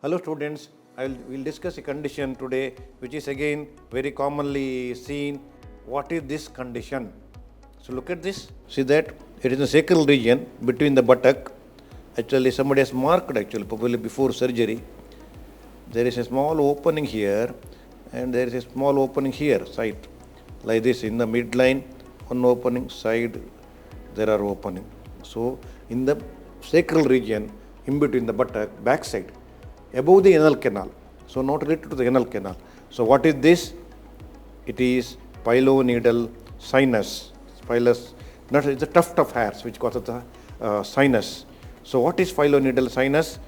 Hello students, we'll discuss a condition today which is again very commonly seen. What is this condition? So look at this. See that it is a sacral region between the buttock. Actually somebody has marked probably before surgery. There is a small opening here and there is a small opening here, side. Like this in the midline, one opening, side, there are opening. So in the sacral region, in between the buttock, back side, above the anal canal, so not related to the anal canal. So what is this? It is pilonidal sinus. It's a tuft of hairs which causes the sinus. So what is pilonidal sinus?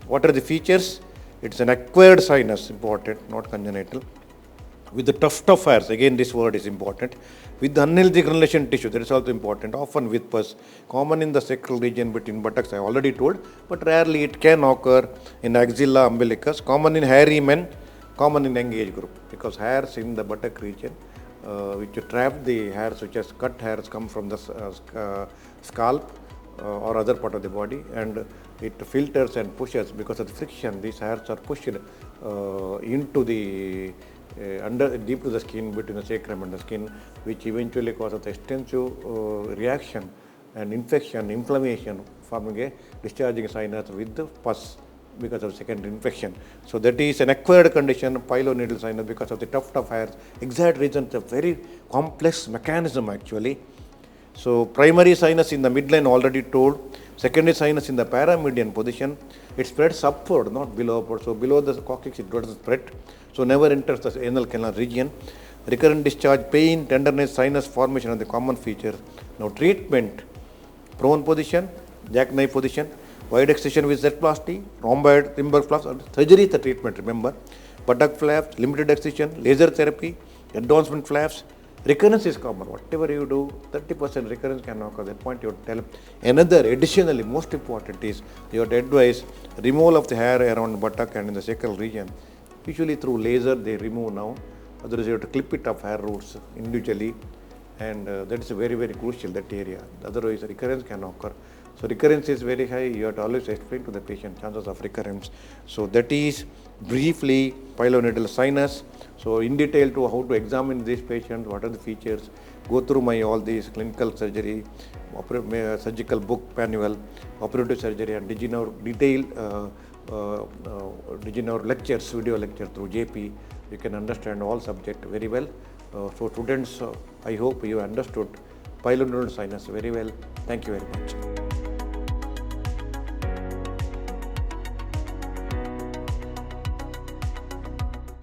What are the features? It's an acquired sinus, important, not congenital. With the tuft of hairs, again this word is important. With the unhealthy granulation tissue, that is also important, often with pus, common in the sacral region between buttocks, I already told, but rarely it can occur in axilla umbilicus, common in hairy men, common in young age group, because hairs in the buttock region, which trap the hairs, which has cut hairs come from the scalp or other part of the body, and it filters and pushes because of the friction. These hairs are pushed into the deep to the skin, between the sacrum and the skin, which eventually causes extensive reaction and infection, inflammation, forming a discharging sinus with the pus because of secondary infection. So that is an acquired condition, pilonidal sinus, because of the tuft of hairs. Exact reason, it's a very complex mechanism actually. So primary sinus in the midline already told, secondary sinus in the paramedian position, it spreads upward, not below upward. So below the coccyx it doesn't spread, so never enters the anal canal region. Recurrent discharge, pain, tenderness, sinus formation are the common features. Now treatment, prone position, jackknife position, wide excision with Z-plasty, rhomboid Limburg flaps, surgery is the treatment, remember. Buttock flaps, limited excision, laser therapy, advancement flaps. Recurrence is common. Whatever you do, 30% recurrence can occur. At that point, you tell. Another, additionally, most important is you have to advise removal of the hair around buttock and in the sacral region. Usually through laser, they remove now. Otherwise, you have to clip it up hair roots individually, and that is very, very crucial, that area. Otherwise, recurrence can occur. So recurrence is very high. You have to always explain to the patient chances of recurrence. So that is briefly pilonidal sinus. So in detail to how to examine these patients, what are the features, go through my all these clinical surgery, surgical book manual, operative surgery, and detailed lectures, video lecture through JP. You can understand all subject very well. So students, I hope you understood pilonidal sinus very well. Thank you very much.